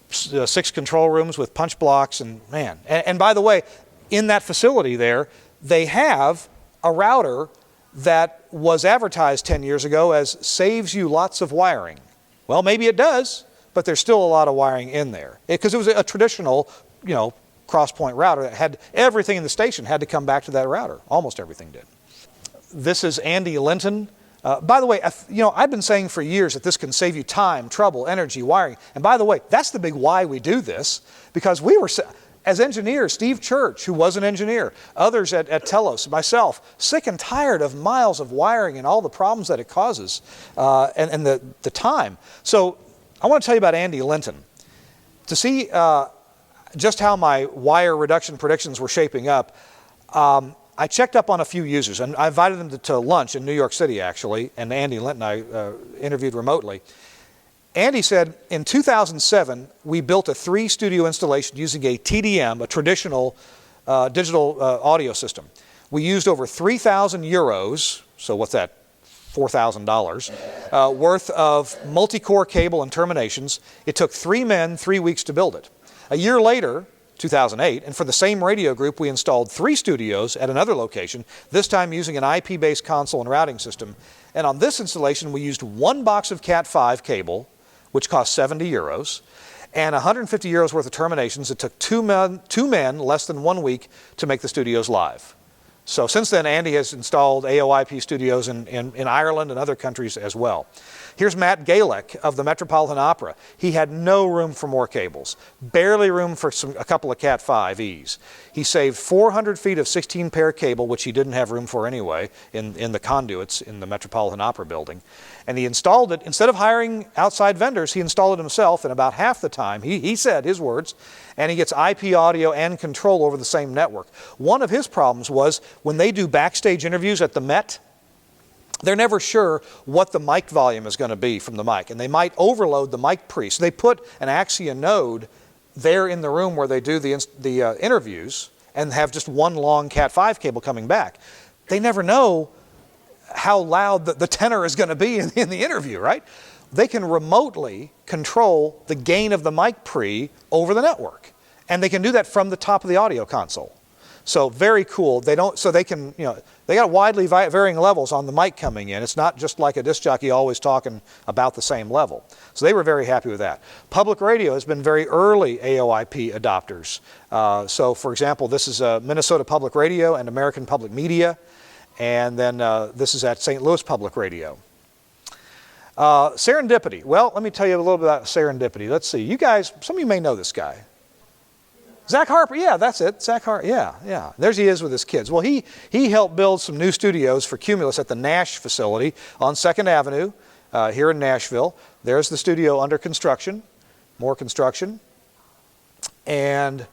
6 control rooms with punch blocks, and man. And by the way, in that facility there, they have a router that was advertised 10 years ago as saves you lots of wiring. Well, maybe it does, but there's still a lot of wiring in there. Because it was a traditional, cross-point router that had everything in the station had to come back to that router. Almost everything did. This is Andy Linton. By the way, I've been saying for years that this can save you time, trouble, energy, wiring. And by the way, that's the big why we do this, because we were, as engineers, Steve Church, who was an engineer, others at Telos, myself, sick and tired of miles of wiring and all the problems that it causes, and the time. So I want to tell you about Andy Linton. To see just how my wire reduction predictions were shaping up, I checked up on a few users, and I invited them to lunch in New York City, actually, and Andy Linton I interviewed remotely. Andy said, in 2007, we built a 3-studio installation using a TDM, a traditional digital audio system. We used over 3,000 euros, so what's that, $4,000, worth of multi-core cable and terminations. It took 3 men 3 weeks to build it. A year later, 2008, and for the same radio group, we installed 3 studios at another location, this time using an IP-based console and routing system. And on this installation, we used 1 box of Cat5 cable, which cost 70 euros, and 150 euros worth of terminations. It took 2 men less than 1 week to make the studios live. So since then, Andy has installed AoIP studios in Ireland and other countries as well. Here's Matt Galek of the Metropolitan Opera. He had no room for more cables, barely room for a couple of Cat5Es. He saved 400 feet of 16-pair cable, which he didn't have room for anyway, in the conduits in the Metropolitan Opera building. And he installed it, instead of hiring outside vendors, he installed it himself in about half the time. He said, his words, and he gets IP audio and control over the same network. One of his problems was when they do backstage interviews at the Met, they're never sure what the mic volume is going to be from the mic, and they might overload the mic pre. So they put an Axia node there in the room where they do the interviews and have just one long Cat5 cable coming back. They never know how loud the tenor is going to be in the interview, right? They can remotely control the gain of the mic pre over the network, and they can do that from the top of the audio console. So very cool. They can, they got widely varying levels on the mic coming in. It's not just like a disc jockey always talking about the same level. So they were very happy with that. Public radio has been very early AoIP adopters. So for example, this is Minnesota Public Radio and American Public Media. And then this is at St. Louis Public Radio. Serendipity. Well, let me tell you a little bit about Serendipity. Let's see. You guys, some of you may know this guy. Zach Harper, yeah, that's it. Zach Harper, yeah. There he is with his kids. Well, he helped build some new studios for Cumulus at the Nash facility on 2nd Avenue here in Nashville. There's the studio under construction, more construction, and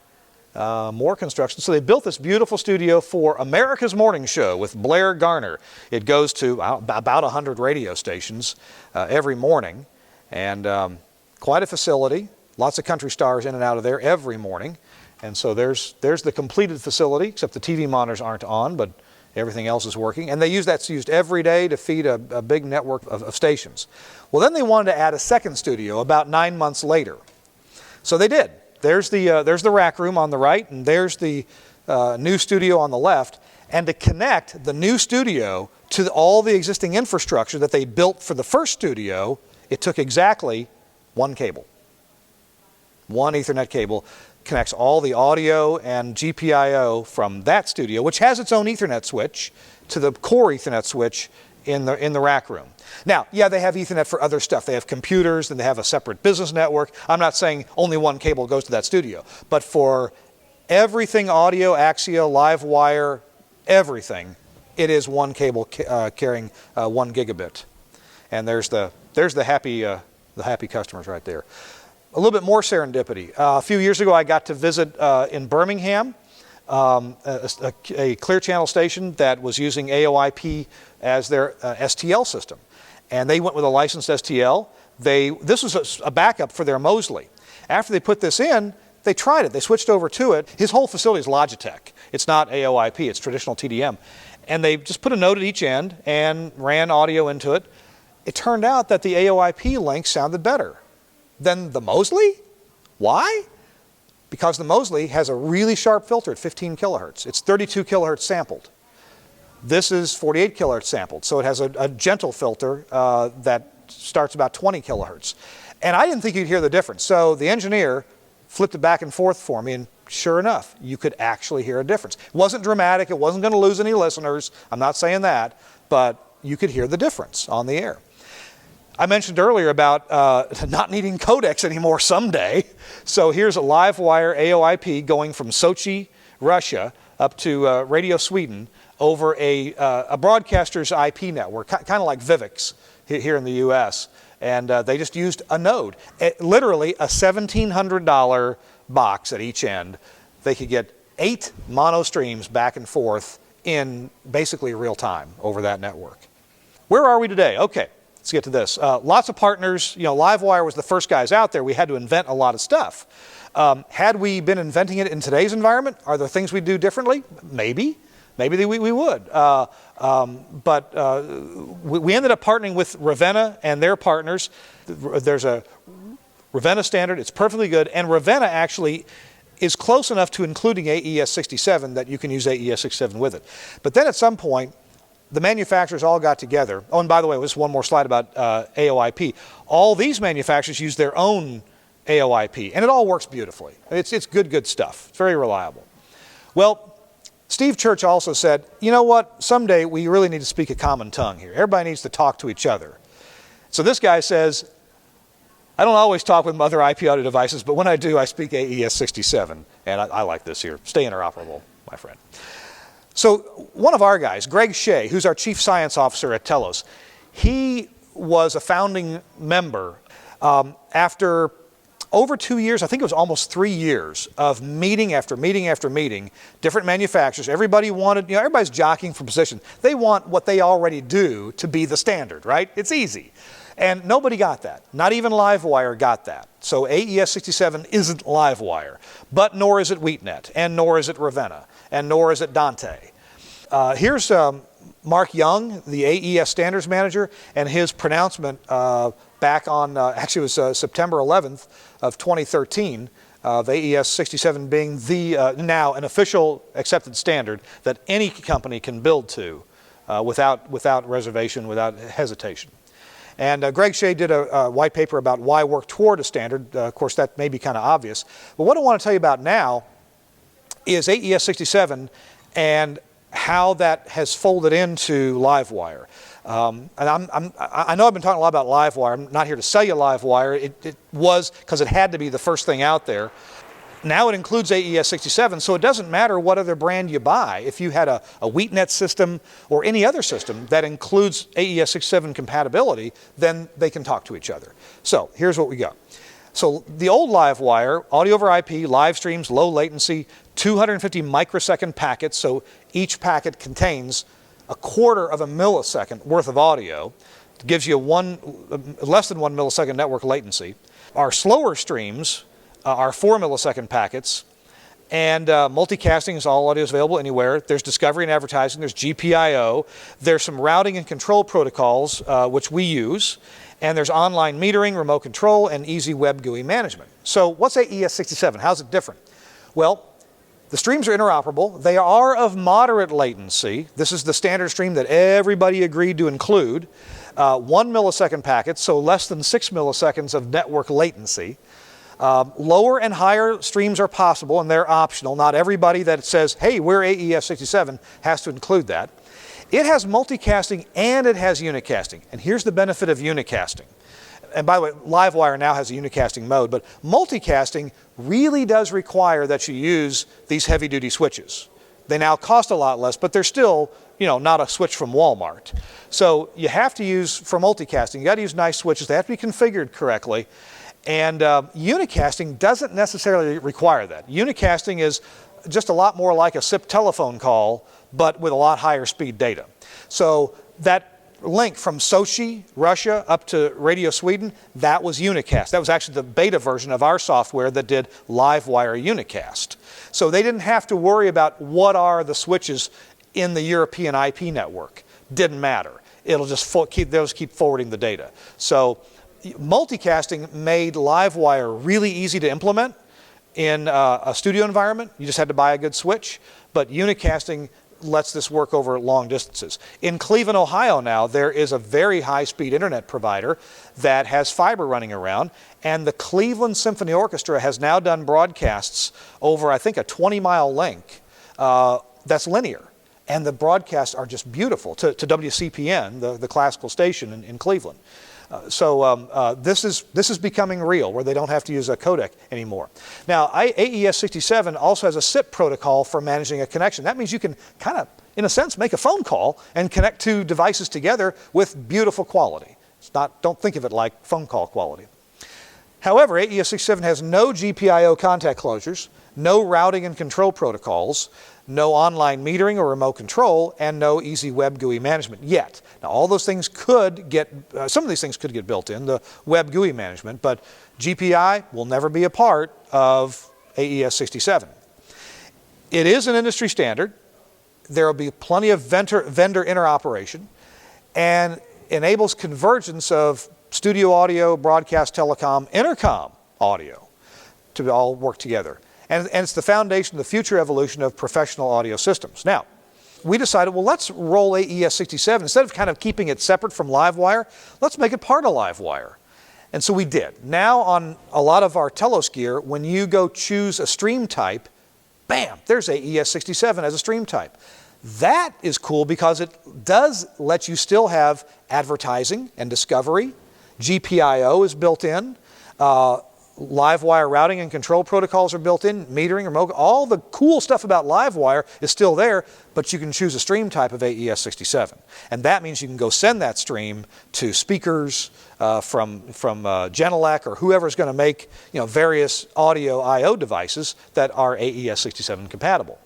more construction. So they built this beautiful studio for America's Morning Show with Blair Garner. It goes to about 100 radio stations every morning, and quite a facility. Lots of country stars in and out of there every morning. And so there's the completed facility, except the TV monitors aren't on, but Everything else is working. And that's used every day to feed a big network of stations. Well, then they wanted to add a second studio about 9 months later. So they did. There's the rack room on the right, and there's the new studio on the left. And to connect the new studio to all the existing infrastructure that they built for the first studio, it took exactly one cable. One Ethernet cable connects all the audio and GPIO from that studio, which has its own Ethernet switch, to the core Ethernet switch in the rack room. Now, yeah, they have Ethernet for other stuff. They have computers, and they have a separate business network. I'm not saying only one cable goes to that studio, but for everything audio, Axia, live wire, everything, it is one cable carrying 1 gigabit. And there's the happy customers right there. A little bit more serendipity. A few years ago, I got to visit in Birmingham a Clear Channel station that was using AoIP as their STL system. And they went with a licensed STL. This was a backup for their Mosley. After they put this in, they tried it. They switched over to it. His whole facility is Logitech. It's not AoIP. It's traditional TDM. And they just put a node at each end and ran audio into it. It turned out that the AoIP link sounded better than the Mosley. Why? Because the Mosley has a really sharp filter at 15 kilohertz. It's 32 kilohertz sampled. This is 48 kilohertz sampled, so it has a gentle filter that starts about 20 kilohertz. And I didn't think you'd hear the difference. So the engineer flipped it back and forth for me, and sure enough, you could actually hear a difference. It wasn't dramatic. It wasn't going to lose any listeners. I'm not saying that, but you could hear the difference on the air. I mentioned earlier about not needing codecs anymore someday. So here's a live wire AoIP going from Sochi, Russia, up to Radio Sweden over a broadcaster's IP network, kind of like Vivix here in the US. And they just used a node. Literally a $1,700 box at each end. They could get 8 mono streams back and forth in basically real time over that network. Where are we today? Okay. Let's get to this. Lots of partners. You know, Livewire was the first guys out there. We had to invent a lot of stuff. Had we been inventing it in today's environment, are there things we'd do differently? Maybe. Maybe we would. But we ended up partnering with Ravenna and their partners. There's a Ravenna standard. It's perfectly good. And Ravenna actually is close enough to including AES67 that you can use AES67 with it. But then at some point, the manufacturers all got together. Oh, and by the way, just one more slide about AoIP. All these manufacturers use their own AoIP, and it all works beautifully. It's good stuff. It's very reliable. Well, Steve Church also said, you know what, someday we really need to speak a common tongue here. Everybody needs to talk to each other. So this guy says, I don't always talk with other IP audio devices, but when I do, I speak AES67. And I like this here. Stay interoperable, my friend. So one of our guys, Greg Shea, who's our Chief Science Officer at Telos, he was a founding member after over 2 years, I think it was almost 3 years of meeting after meeting after meeting, different manufacturers. Everybody wanted, you know, everybody's jockeying for position. They want what they already do to be the standard, right? It's easy. And nobody got that. Not even Livewire got that. So AES67 isn't Livewire, but nor is it WheatNet, and nor is it Ravenna, and nor is it Dante. Here's Mark Young, the AES Standards Manager, and his pronouncement back on, actually it was September 11th of 2013, of AES67 being the, now an official accepted standard that any company can build to without reservation, without hesitation. And Greg Shea did a white paper about why work toward a standard. Of course, that may be kind of obvious. But what I want to tell you about now is AES67 and how that has folded into Livewire. And I know I've been talking a lot about Livewire. I'm not here to sell you Livewire. It was because it had to be the first thing out there. Now it includes AES67, so it doesn't matter what other brand you buy. If you had a WheatNet system or any other system that includes AES67 compatibility, then they can talk to each other. So here's what we got. So the old Livewire, audio over IP, live streams, low latency, 250 microsecond packets, so each packet contains a quarter of a millisecond worth of audio. It gives you less than 1 millisecond network latency. Our slower streams are 4 millisecond packets, And multicasting is all audio is available anywhere. There's discovery and advertising. There's GPIO. There's some routing and control protocols, which we use. And there's online metering, remote control, and easy web GUI management. So what's AES67? How's it different? Well, the streams are interoperable. They are of moderate latency. This is the standard stream that everybody agreed to include. 1 millisecond packets, so less than 6 milliseconds of network latency. Lower and higher streams are possible, and they're optional. Not everybody that says, hey, we're AES67 has to include that. It has multicasting and it has unicasting. And here's the benefit of unicasting. And by the way, LiveWire now has a unicasting mode, but multicasting really does require that you use these heavy-duty switches. They now cost a lot less, but they're still, not a switch from Walmart. So you have to use, for multicasting, you got to use nice switches. They have to be configured correctly. And unicasting doesn't necessarily require that. Unicasting is just a lot more like a SIP telephone call, but with a lot higher speed data. So that link from Sochi, Russia, up to Radio Sweden, that was unicast. That was actually the beta version of our software that did LiveWire unicast. So they didn't have to worry about what are the switches in the European IP network. Didn't matter. It'll just keep forwarding the data. So multicasting made LiveWire really easy to implement in a studio environment. You just had to buy a good switch. But unicasting lets this work over long distances. In Cleveland, Ohio now, there is a very high-speed internet provider that has fiber running around, and the Cleveland Symphony Orchestra has now done broadcasts over, I think, a 20-mile link that's linear. And the broadcasts are just beautiful to WCPN, the classical station in Cleveland. So this is becoming real, where they don't have to use a codec anymore. Now, AES67 also has a SIP protocol for managing a connection. That means you can kind of, in a sense, make a phone call and connect two devices together with beautiful quality. It's not, don't think of it like phone call quality. However, AES67 has no GPIO contact closures, no routing and control protocols, no online metering or remote control, and no easy web GUI management yet. Now, all those things could get, some of these things could get built in, the web GUI management, but GPI will never be a part of AES67. It is an industry standard. There will be plenty of vendor interoperation, and enables convergence of studio audio, broadcast telecom, intercom audio to all work together. And it's the foundation of the future evolution of professional audio systems. Now, we decided, well, let's roll AES67. Instead of kind of keeping it separate from LiveWire, let's make it part of LiveWire. And so we did. Now on a lot of our Telos gear, when you go choose a stream type, bam, there's AES67 as a stream type. That is cool because it does let you still have advertising and discovery. GPIO is built in. LiveWire routing and control protocols are built in, metering, remote, all the cool stuff about LiveWire is still there, but you can choose a stream type of AES67. And that means you can go send that stream to speakers from Genelec or whoever's going to make various audio I/O devices that are AES67 compatible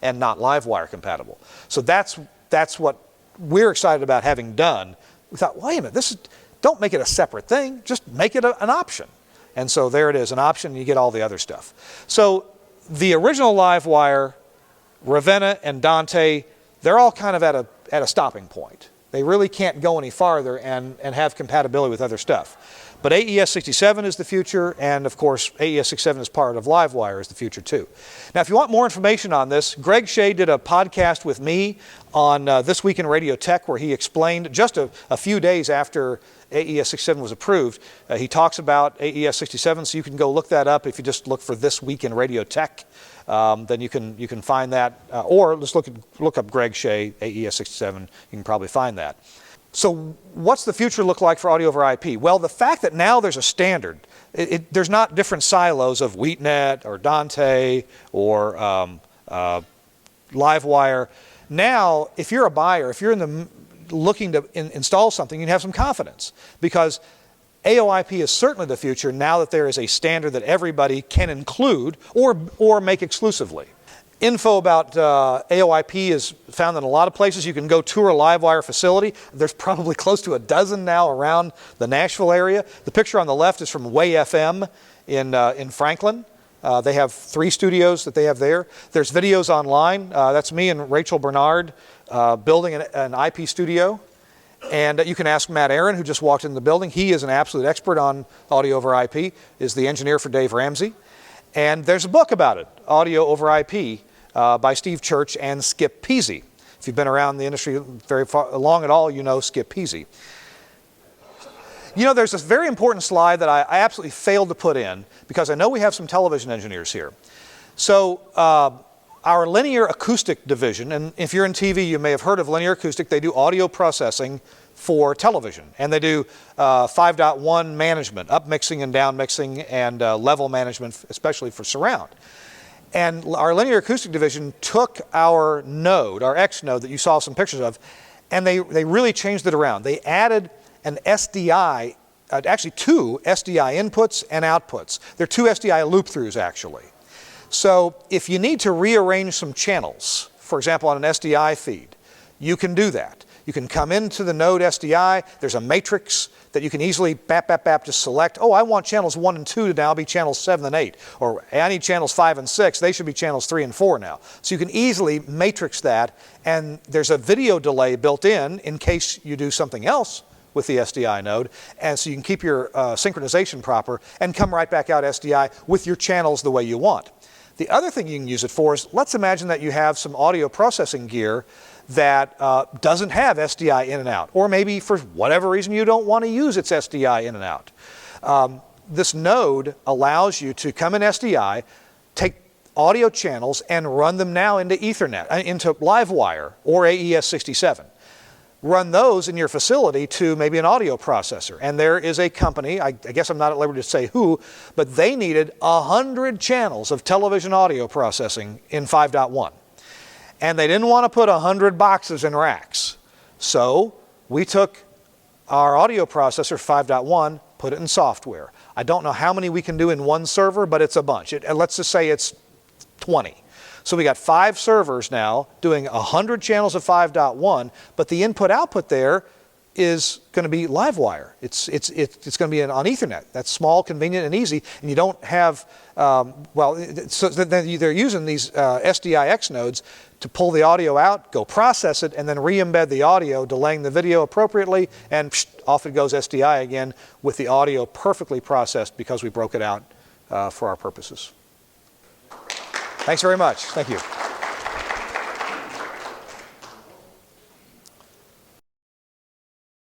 and not LiveWire compatible. So that's what we're excited about having done. We thought, wait a minute, don't make it a separate thing, just make it an option. And so there it is, an option, and you get all the other stuff. So the original LiveWire, Ravenna and Dante, they're all kind of at a stopping point. They really can't go any farther and have compatibility with other stuff. But AES67 is the future, and of course AES67 as part of LiveWire is the future too. Now if you want more information on this, Greg Shea did a podcast with me on This Week in Radio Tech where he explained just a few days after AES67 was approved. He talks about AES67, so you can go look that up. If you just look for This Week in Radio Tech, then you can find that, or just look up Greg Shea, AES67, you can probably find that. So what's the future look like for audio over IP? Well, the fact that now there's a standard, there's not different silos of WheatNet or Dante or LiveWire. Now, if you're a buyer, if you're looking to install something, you can have some confidence because AoIP is certainly the future now that there is a standard that everybody can include or make exclusively. Info about AoIP is found in a lot of places. You can go tour a LiveWire facility. There's probably close to a dozen now around the Nashville area. The picture on the left is from Way FM in Franklin. They have 3 studios that they have there. There's videos online. That's me and Rachel Bernard building an IP studio. And you can ask Matt Aaron, who just walked in the building. He is an absolute expert on audio over IP, is the engineer for Dave Ramsey. And there's a book about it, Audio over IP, by Steve Church and Skip Peasy. If you've been around the industry very long at all, you know Skip Peasy. You know, there's this very important slide that I absolutely failed to put in because I know we have some television engineers here. So our linear acoustic division, and if you're in TV, you may have heard of linear acoustic. They do audio processing for television, and they do 5.1 management, up mixing and down mixing, and level management, especially for surround. And our linear acoustic division took our node, our X node that you saw some pictures of, and they really changed it around. They added an SDI, actually 2 SDI inputs and outputs. They're 2 SDI loop-throughs, actually. So if you need to rearrange some channels, for example, on an SDI feed, you can do that. You can come into the node SDI. There's a matrix that you can easily just select. Oh, I want channels 1 and 2 to now be channels 7 and 8. Or I need channels 5 and 6. They should be channels 3 and 4 now. So you can easily matrix that. And there's a video delay built in case you do something else with the SDI node, and so you can keep your synchronization proper and come right back out SDI with your channels the way you want. The other thing you can use it for is, let's imagine that you have some audio processing gear that doesn't have SDI in and out, or maybe for whatever reason you don't want to use its SDI in and out. This node allows you to come in SDI, take audio channels and run them now into Ethernet, into LiveWire or AES67. Run those in your facility to maybe an audio processor. And there is a company, I guess I'm not at liberty to say who, but they needed 100 channels of television audio processing in 5.1. And they didn't want to put 100 boxes in racks. So we took our audio processor 5.1, put it in software. I don't know how many we can do in one server, but it's a bunch. Let's just say it's 20. So we got 5 servers now doing 100 channels of 5.1, but the input-output there is going to be LiveWire. It's going to be on Ethernet. That's small, convenient, and easy, and you don't have, so they're using these SDIX nodes to pull the audio out, go process it, and then re-embed the audio, delaying the video appropriately, and off it goes SDI again with the audio perfectly processed because we broke it out for our purposes. Thanks very much. Thank you.